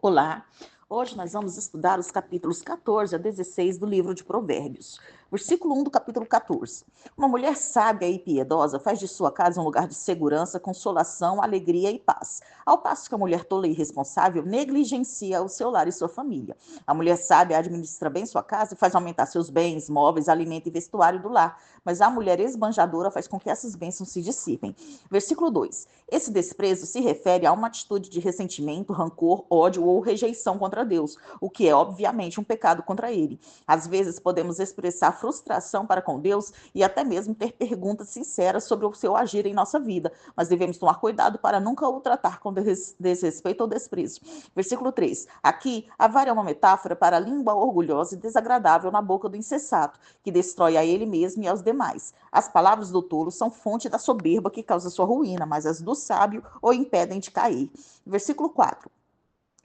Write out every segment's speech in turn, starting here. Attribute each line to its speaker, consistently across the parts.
Speaker 1: Olá! Hoje nós vamos estudar os capítulos 14 a 16 do livro de Provérbios. Versículo 1 do capítulo 14. Uma mulher sábia e piedosa faz de sua casa um lugar de segurança, consolação, alegria e paz. Ao passo que a mulher tola e irresponsável negligencia o seu lar e sua família. A mulher sábia administra bem sua casa e faz aumentar seus bens, móveis, alimento e vestuário do lar. Mas a mulher esbanjadora faz com que essas bênçãos se dissipem. Versículo 2. Esse desprezo se refere a uma atitude de ressentimento, rancor, ódio ou rejeição contra Deus, o que é obviamente um pecado contra ele. Às vezes podemos expressar frustração para com Deus e até mesmo ter perguntas sinceras sobre o seu agir em nossa vida, mas devemos tomar cuidado para nunca o tratar com desrespeito ou desprezo. Versículo 3. Aqui, a vara é uma metáfora para a língua orgulhosa e desagradável na boca do insensato, que destrói a ele mesmo e aos demais. As palavras do tolo são fonte da soberba que causa sua ruína, mas as do sábio o impedem de cair. Versículo 4.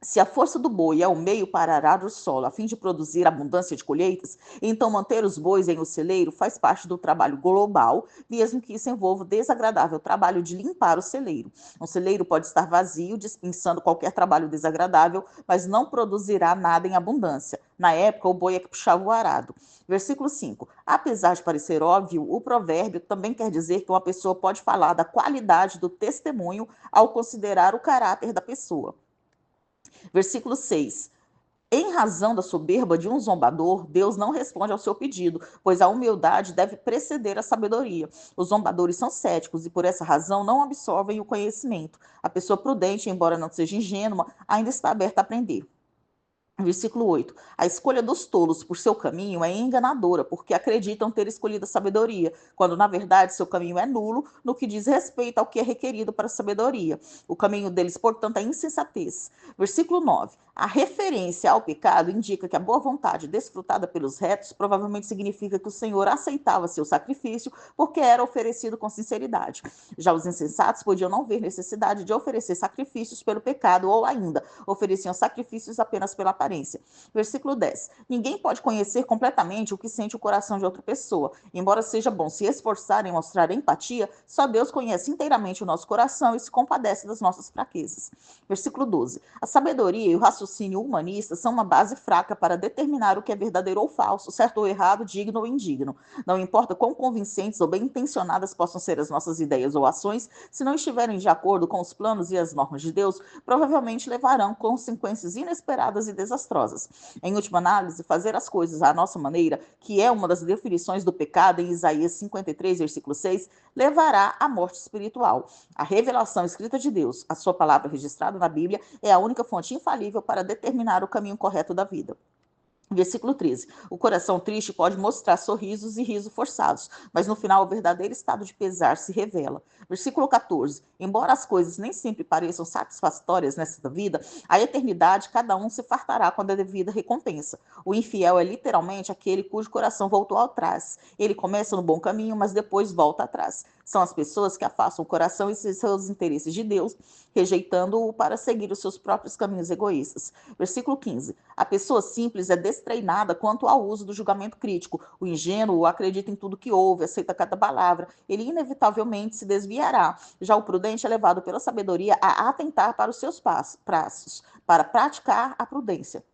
Speaker 1: Se a força do boi é o meio para arar o solo, a fim de produzir abundância de colheitas, então manter os bois em um celeiro faz parte do trabalho global, mesmo que isso envolva o desagradável trabalho de limpar o celeiro. Um celeiro pode estar vazio, dispensando qualquer trabalho desagradável, mas não produzirá nada em abundância. Na época, o boi é que puxava o arado. Versículo 5. Apesar de parecer óbvio, o provérbio também quer dizer que uma pessoa pode falar da qualidade do testemunho ao considerar o caráter da pessoa. Versículo 6. Em razão da soberba de um zombador, Deus não responde ao seu pedido, pois a humildade deve preceder a sabedoria. Os zombadores são céticos e, por essa razão, não absorvem o conhecimento. A pessoa prudente, embora não seja ingênua, ainda está aberta a aprender. Versículo 8. A escolha dos tolos por seu caminho é enganadora, porque acreditam ter escolhido a sabedoria, quando na verdade seu caminho é nulo no que diz respeito ao que é requerido para a sabedoria. O caminho deles, portanto, é insensatez. Versículo 9. A referência ao pecado indica que a boa vontade desfrutada pelos retos provavelmente significa que o Senhor aceitava seu sacrifício porque era oferecido com sinceridade. Já os insensatos podiam não ver necessidade de oferecer sacrifícios pelo pecado ou ainda ofereciam sacrifícios apenas pela aparência. Versículo 10. Ninguém pode conhecer completamente o que sente o coração de outra pessoa. Embora seja bom se esforçar em mostrar empatia, só Deus conhece inteiramente o nosso coração e se compadece das nossas fraquezas. Versículo 12. A sabedoria e o raciocínio humanista são uma base fraca para determinar o que é verdadeiro ou falso, certo ou errado, digno ou indigno. Não importa quão convincentes ou bem intencionadas possam ser as nossas ideias ou ações, se não estiverem de acordo com os planos e as normas de Deus, provavelmente levarão consequências inesperadas e desastrosas. Em última análise, fazer as coisas à nossa maneira, que é uma das definições do pecado em Isaías 53, versículo 6, levará à morte espiritual. A revelação escrita de Deus, a sua palavra registrada na Bíblia, é a única fonte infalível para determinar o caminho correto da vida. Versículo 13. O coração triste pode mostrar sorrisos e risos forçados, mas no final o verdadeiro estado de pesar se revela. Versículo 14. Embora as coisas nem sempre pareçam satisfatórias nesta vida, a eternidade cada um se fartará com a devida recompensa. O infiel é literalmente aquele cujo coração voltou atrás. Ele começa no bom caminho, mas depois volta atrás. São as pessoas que afastam o coração e seus interesses de Deus, rejeitando-o para seguir os seus próprios caminhos egoístas. Versículo 15. A pessoa simples é destreinada quanto ao uso do julgamento crítico. O ingênuo acredita em tudo que ouve, aceita cada palavra. Ele inevitavelmente se desviará. Já o prudente é levado pela sabedoria a atentar para os seus passos, para praticar a prudência.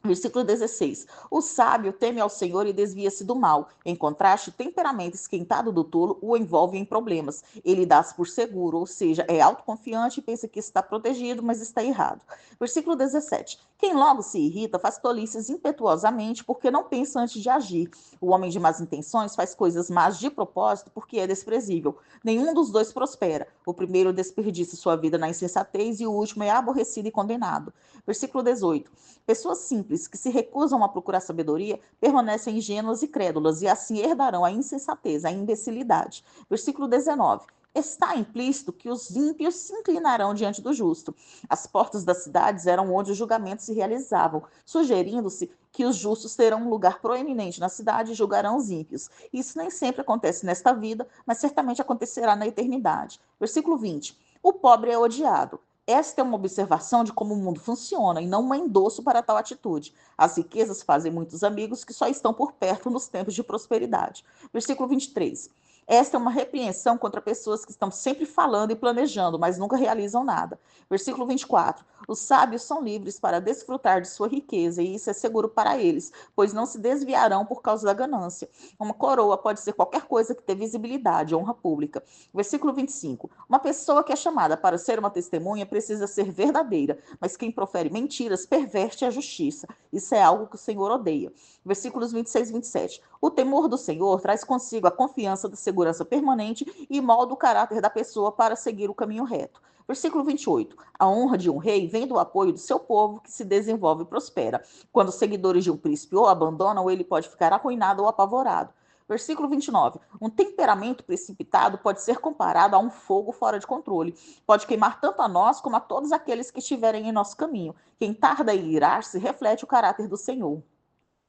Speaker 1: Versículo 16. O sábio teme ao Senhor e desvia-se do mal. Em contraste, o temperamento esquentado do tolo o envolve em problemas. Ele dá-se por seguro, ou seja, é autoconfiante e pensa que está protegido, mas está errado. Versículo 17. Quem logo se irrita faz tolices impetuosamente porque não pensa antes de agir. O homem de más intenções faz coisas más de propósito porque é desprezível. Nenhum dos dois prospera. O primeiro desperdiça sua vida na insensatez e o último é aborrecido e condenado. Versículo 18. Pessoas simples que se recusam a procurar sabedoria permanecem ingênuas e crédulas e assim herdarão a insensatez, a imbecilidade. Versículo 19. Está implícito que os ímpios se inclinarão diante do justo. As portas das cidades eram onde os julgamentos se realizavam, sugerindo-se que os justos terão um lugar proeminente na cidade e julgarão os ímpios. Isso nem sempre acontece nesta vida, mas certamente acontecerá na eternidade. Versículo 20. O pobre é odiado. Esta é uma observação de como o mundo funciona e não um endosso para tal atitude. As riquezas fazem muitos amigos que só estão por perto nos tempos de prosperidade. Versículo 23. Esta é uma repreensão contra pessoas que estão sempre falando e planejando, mas nunca realizam nada. Versículo 24. Os sábios são livres para desfrutar de sua riqueza, e isso é seguro para eles, pois não se desviarão por causa da ganância. Uma coroa pode ser qualquer coisa que dê visibilidade, honra pública. Versículo 25. Uma pessoa que é chamada para ser uma testemunha precisa ser verdadeira, mas quem profere mentiras perverte a justiça. Isso é algo que o Senhor odeia. Versículos 26 e 27. O temor do Senhor traz consigo a confiança da segurança permanente e molda o caráter da pessoa para seguir o caminho reto. Versículo 28. A honra de um rei vem do apoio do seu povo, que se desenvolve e prospera. Quando os seguidores de um príncipe o abandonam, ele pode ficar arruinado ou apavorado. Versículo 29. Um temperamento precipitado pode ser comparado a um fogo fora de controle. Pode queimar tanto a nós como a todos aqueles que estiverem em nosso caminho. Quem tarda em irar-se reflete o caráter do Senhor.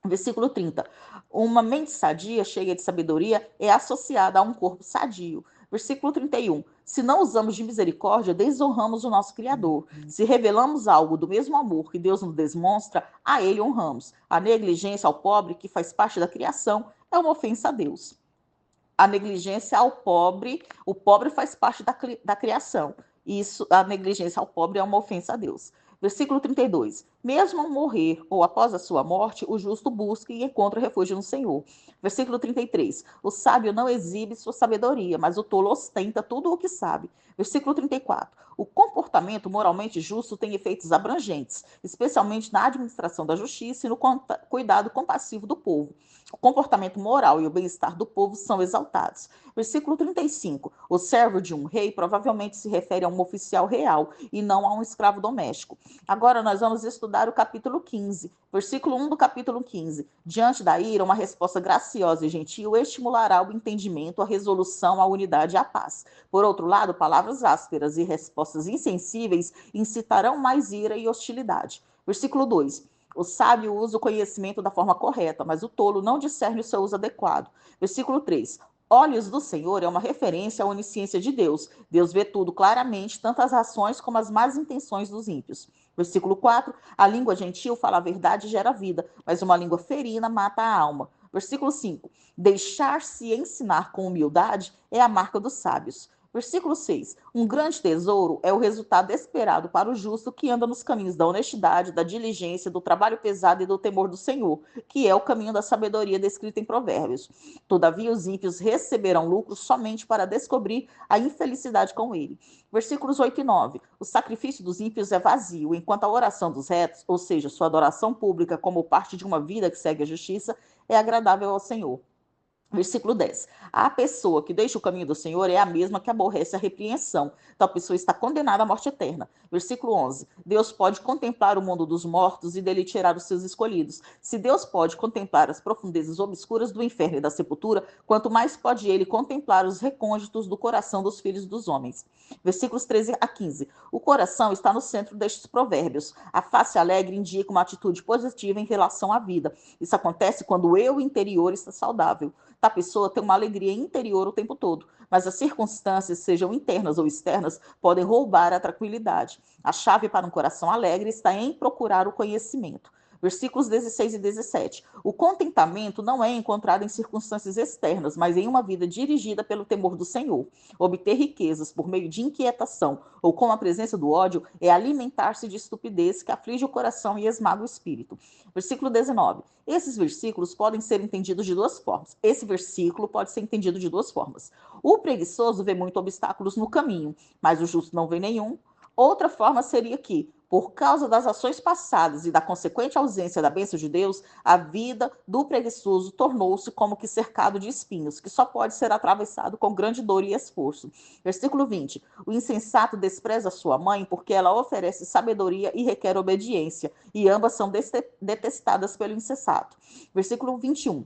Speaker 1: Versículo 30. Uma mente sadia, cheia de sabedoria, é associada a um corpo sadio. Versículo 31. Se não usamos de misericórdia, desonramos o nosso Criador. Se revelamos algo do mesmo amor que Deus nos demonstra, a Ele honramos. A negligência ao pobre, que faz parte da criação, é uma ofensa a Deus. A negligência ao pobre, o pobre faz parte da criação. Isso, a negligência ao pobre é uma ofensa a Deus. Versículo 32. Mesmo ao morrer ou após a sua morte, o justo busca e encontra refúgio no Senhor. Versículo 33. O sábio não exibe sua sabedoria, mas o tolo ostenta tudo o que sabe. Versículo 34. O comportamento moralmente justo tem efeitos abrangentes, especialmente na administração da justiça e no cuidado compassivo do povo. O comportamento moral e o bem-estar do povo são exaltados. Versículo 35. O servo de um rei provavelmente se refere a um oficial real e não a um escravo doméstico. Agora nós vamos estudar o capítulo 15, versículo 1 do capítulo 15. Diante da ira, uma resposta graciosa e gentil estimulará o entendimento, a resolução, a unidade e a paz. Por outro lado, palavras ásperas e respostas insensíveis incitarão mais ira e hostilidade. Versículo 2. O sábio usa o conhecimento da forma correta, mas o tolo não discerne o seu uso adequado. Versículo 3. Olhos do Senhor é uma referência à onisciência de Deus. Deus vê tudo claramente, tanto as ações como as más intenções dos ímpios. Versículo 4. A língua gentil fala a verdade e gera vida, mas uma língua ferina mata a alma. Versículo 5. Deixar-se ensinar com humildade é a marca dos sábios. Versículo 6. Um grande tesouro é o resultado esperado para o justo que anda nos caminhos da honestidade, da diligência, do trabalho pesado e do temor do Senhor, que é o caminho da sabedoria descrita em Provérbios. Todavia, os ímpios receberão lucro somente para descobrir a infelicidade com ele. Versículos 8 e 9. O sacrifício dos ímpios é vazio, enquanto a oração dos retos, ou seja, sua adoração pública como parte de uma vida que segue a justiça, é agradável ao Senhor. Versículo 10. A pessoa que deixa o caminho do Senhor é a mesma que aborrece a repreensão. Tal pessoa está condenada à morte eterna. Versículo 11. Deus pode contemplar o mundo dos mortos e dele tirar os seus escolhidos. Se Deus pode contemplar as profundezas obscuras do inferno e da sepultura, quanto mais pode ele contemplar os recônditos do coração dos filhos dos homens. Versículos 13 a 15. O coração está no centro destes provérbios. A face alegre indica uma atitude positiva em relação à vida. Isso acontece quando o eu interior está saudável. A pessoa tem uma alegria interior o tempo todo, mas as circunstâncias, sejam internas ou externas, podem roubar a tranquilidade. A chave para um coração alegre está em procurar o conhecimento. Versículos 16 e 17. O contentamento não é encontrado em circunstâncias externas, mas em uma vida dirigida pelo temor do Senhor. Obter riquezas por meio de inquietação ou com a presença do ódio é alimentar-se de estupidez que aflige o coração e esmaga o espírito. Versículo 19. Esses versículos podem ser entendidos de duas formas. Esse versículo pode ser entendido de duas formas. O preguiçoso vê muitos obstáculos no caminho, mas o justo não vê nenhum. Outra forma seria que, por causa das ações passadas e da consequente ausência da bênção de Deus, a vida do preguiçoso tornou-se como que cercado de espinhos, que só pode ser atravessado com grande dor e esforço. Versículo 20. O insensato despreza sua mãe porque ela oferece sabedoria e requer obediência, e ambas são detestadas pelo insensato. Versículo 21.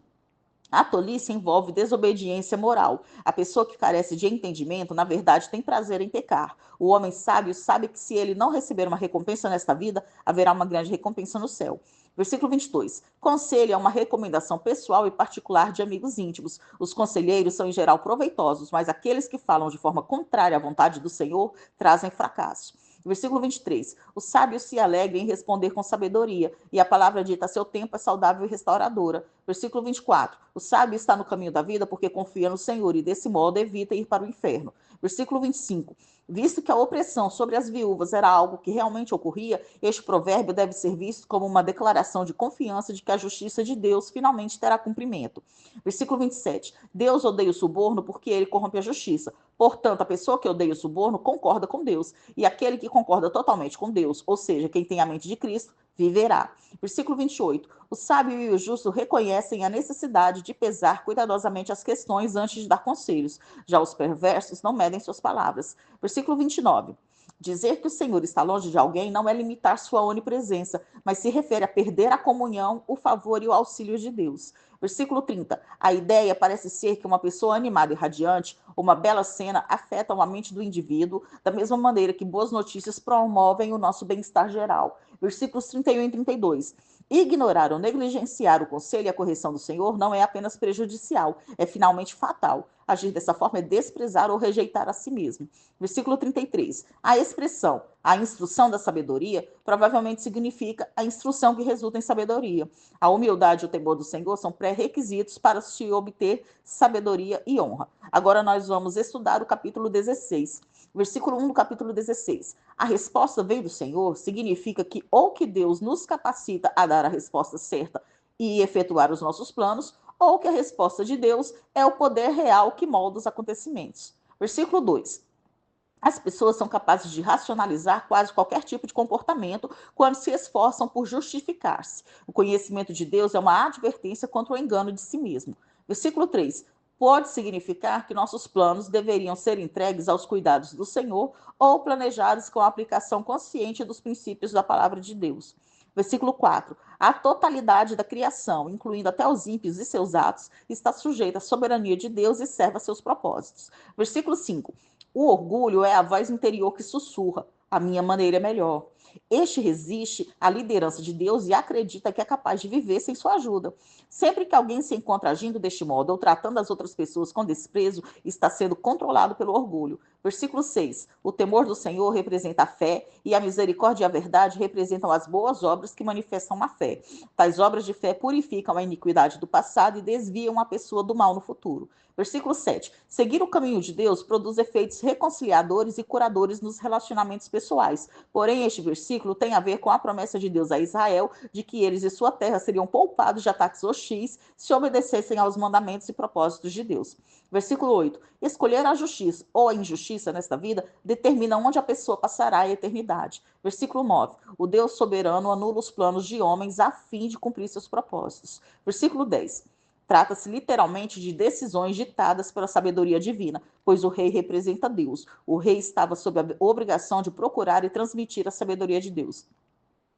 Speaker 1: A tolice envolve desobediência moral. A pessoa que carece de entendimento, na verdade, tem prazer em pecar. O homem sábio sabe que se ele não receber uma recompensa nesta vida, haverá uma grande recompensa no céu. Versículo 22. Conselho é uma recomendação pessoal e particular de amigos íntimos. Os conselheiros são, em geral, proveitosos, mas aqueles que falam de forma contrária à vontade do Senhor trazem fracasso. Versículo 23. O sábio se alegra em responder com sabedoria, e a palavra dita a seu tempo é saudável e restauradora. Versículo 24. O sábio está no caminho da vida porque confia no Senhor, e desse modo evita ir para o inferno. Versículo 25. Visto que a opressão sobre as viúvas era algo que realmente ocorria, este provérbio deve ser visto como uma declaração de confiança de que a justiça de Deus finalmente terá cumprimento. Versículo 27. Deus odeia o suborno porque ele corrompe a justiça. Portanto, a pessoa que odeia o suborno concorda com Deus, e aquele que concorda totalmente com Deus, ou seja, quem tem a mente de Cristo, viverá. Versículo 28. O sábio e o justo reconhecem a necessidade de pesar cuidadosamente as questões antes de dar conselhos. Já os perversos não medem suas palavras. Versículo 29. Dizer que o Senhor está longe de alguém não é limitar sua onipresença, mas se refere a perder a comunhão, o favor e o auxílio de Deus. Versículo 30. A ideia parece ser que uma pessoa animada e radiante, uma bela cena, afetam a mente do indivíduo, da mesma maneira que boas notícias promovem o nosso bem-estar geral. Versículos 31 e 32. Ignorar ou negligenciar o conselho e a correção do Senhor não é apenas prejudicial, é finalmente fatal. Agir dessa forma é desprezar ou rejeitar a si mesmo. Versículo 33. A expressão, a instrução da sabedoria, provavelmente significa a instrução que resulta em sabedoria. A humildade e o temor do Senhor são pré-requisitos para se obter sabedoria e honra. Agora nós vamos estudar o capítulo 16. Versículo 1 do capítulo 16. A resposta veio do Senhor significa que ou que Deus nos capacita a dar a resposta certa e efetuar os nossos planos, ou que a resposta de Deus é o poder real que molda os acontecimentos. Versículo 2. As pessoas são capazes de racionalizar quase qualquer tipo de comportamento quando se esforçam por justificar-se. O conhecimento de Deus é uma advertência contra o engano de si mesmo. Versículo 3. Pode significar que nossos planos deveriam ser entregues aos cuidados do Senhor ou planejados com a aplicação consciente dos princípios da palavra de Deus. Versículo 4. A totalidade da criação, incluindo até os ímpios e seus atos, está sujeita à soberania de Deus e serve a seus propósitos. Versículo 5. O orgulho é a voz interior que sussurra: a minha maneira é melhor. Este resiste à liderança de Deus e acredita que é capaz de viver sem sua ajuda. Sempre que alguém se encontra agindo deste modo ou tratando as outras pessoas com desprezo, está sendo controlado pelo orgulho. Versículo 6. O temor do Senhor representa a fé e a misericórdia e a verdade representam as boas obras que manifestam a fé. Tais obras de fé purificam a iniquidade do passado e desviam a pessoa do mal no futuro. Versículo 7. Seguir o caminho de Deus produz efeitos reconciliadores e curadores nos relacionamentos pessoais. Porém, este versículo tem a ver com a promessa de Deus a Israel de que eles e sua terra seriam poupados de ataques hostis se obedecessem aos mandamentos e propósitos de Deus. Versículo 8. Escolher a justiça ou a injustiça nesta vida determina onde a pessoa passará a eternidade. Versículo 9. O Deus soberano anula os planos de homens a fim de cumprir seus propósitos. Versículo 10. Trata-se literalmente de decisões ditadas pela sabedoria divina, pois o rei representa Deus. O rei estava sob a obrigação de procurar e transmitir a sabedoria de Deus.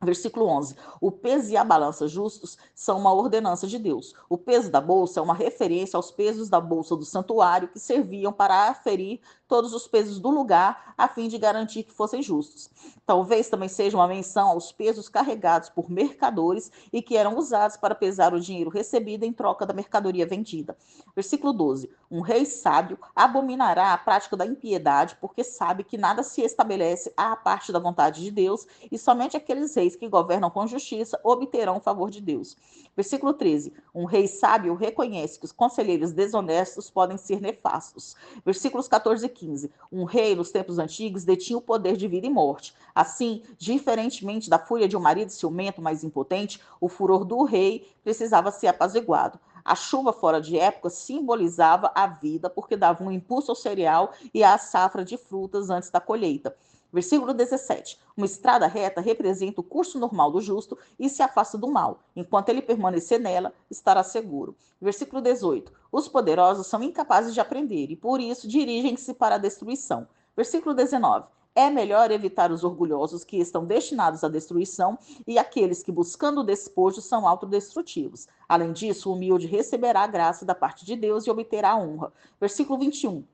Speaker 1: Versículo 11. O peso e a balança justos são uma ordenança de Deus. O peso da bolsa é uma referência aos pesos da bolsa do santuário que serviam para aferir todos os pesos do lugar a fim de garantir que fossem justos. Talvez também seja uma menção aos pesos carregados por mercadores e que eram usados para pesar o dinheiro recebido em troca da mercadoria vendida. Versículo 12. Um rei sábio abominará a prática da impiedade porque sabe que nada se estabelece à parte da vontade de Deus e somente aqueles reis que governam com justiça obterão o favor de Deus. Versículo 13. Um rei sábio reconhece que os conselheiros desonestos podem ser nefastos. Versículos 14 e 15. Um rei, nos tempos antigos, detinha o poder de vida e morte. Assim, diferentemente da fúria de um marido ciumento mais impotente, o furor do rei precisava ser apaziguado. A chuva fora de época simbolizava a vida, porque dava um impulso ao cereal e à safra de frutas antes da colheita. Versículo 17. Uma estrada reta representa o curso normal do justo e se afasta do mal. Enquanto ele permanecer nela, estará seguro. Versículo 18. Os poderosos são incapazes de aprender e, por isso, dirigem-se para a destruição. Versículo 19. É melhor evitar os orgulhosos que estão destinados à destruição e aqueles que, buscando o despojo, são autodestrutivos. Além disso, o humilde receberá a graça da parte de Deus e obterá a honra. Versículo 21.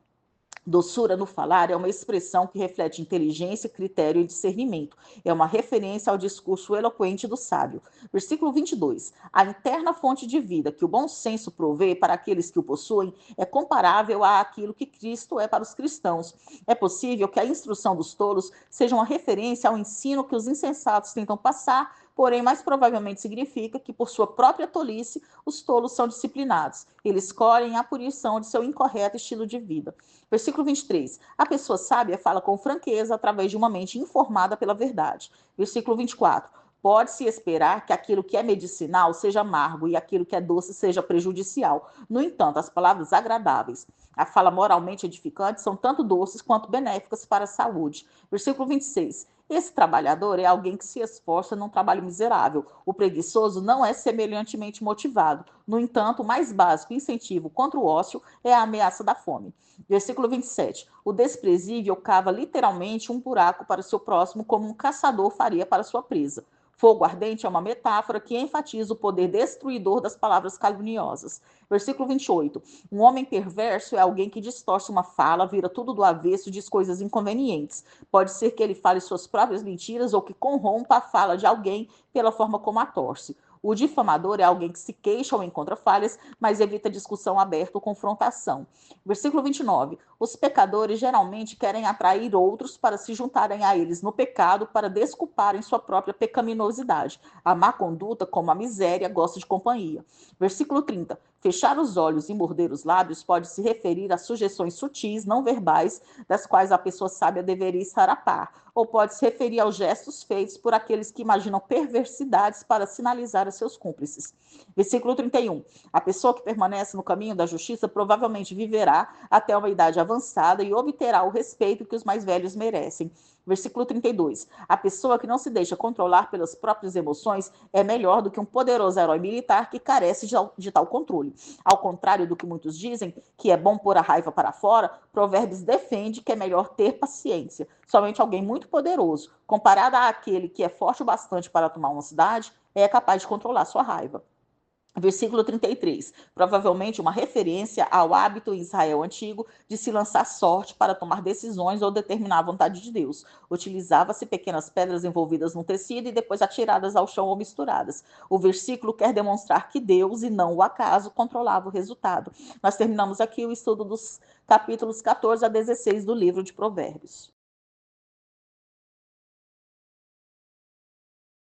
Speaker 1: Doçura no falar é uma expressão que reflete inteligência, critério e discernimento. É uma referência ao discurso eloquente do sábio. Versículo 22. A interna fonte de vida que o bom senso provê para aqueles que o possuem é comparável àquilo que Cristo é para os cristãos. É possível que a instrução dos tolos seja uma referência ao ensino que os insensatos tentam passar, porém mais provavelmente significa que, por sua própria tolice, os tolos são disciplinados. Eles colhem a punição de seu incorreto estilo de vida. Versículo 23. A pessoa sábia fala com franqueza através de uma mente informada pela verdade. Versículo 24. Pode-se esperar que aquilo que é medicinal seja amargo e aquilo que é doce seja prejudicial. No entanto, as palavras agradáveis, a fala moralmente edificante, são tanto doces quanto benéficas para a saúde. Versículo 26. Esse trabalhador é alguém que se esforça num trabalho miserável. O preguiçoso não é semelhantemente motivado. No entanto, o mais básico incentivo contra o ócio é a ameaça da fome. Versículo 27. O desprezível cava literalmente um buraco para o seu próximo, como um caçador faria para sua presa. Fogo ardente é uma metáfora que enfatiza o poder destruidor das palavras caluniosas. Versículo 28. Um homem perverso é alguém que distorce uma fala, vira tudo do avesso e diz coisas inconvenientes. Pode ser que ele fale suas próprias mentiras ou que corrompa a fala de alguém pela forma como a torce. O difamador é alguém que se queixa ou encontra falhas, mas evita discussão aberta ou confrontação. Versículo 29. Os pecadores geralmente querem atrair outros para se juntarem a eles no pecado para desculparem sua própria pecaminosidade. A má conduta, como a miséria, gosta de companhia. Versículo 30. Fechar os olhos e morder os lábios pode se referir a sugestões sutis, não verbais, das quais a pessoa sábia deveria estar a par, ou pode se referir aos gestos feitos por aqueles que imaginam perversidades para sinalizar a seus cúmplices. Versículo 31. A pessoa que permanece no caminho da justiça provavelmente viverá até uma idade avançada e obterá o respeito que os mais velhos merecem. Versículo 32. A pessoa que não se deixa controlar pelas próprias emoções é melhor do que um poderoso herói militar que carece de tal controle. Ao contrário do que muitos dizem, que é bom pôr a raiva para fora, Provérbios defende que é melhor ter paciência. Somente alguém muito poderoso, comparado àquele que é forte o bastante para tomar uma cidade, é capaz de controlar sua raiva. Versículo 33, provavelmente uma referência ao hábito em Israel antigo de se lançar sorte para tomar decisões ou determinar a vontade de Deus. Utilizava-se pequenas pedras envolvidas no tecido e depois atiradas ao chão ou misturadas. O versículo quer demonstrar que Deus, e não o acaso, controlava o resultado. Nós terminamos aqui o estudo dos capítulos 14 a 16 do livro de Provérbios.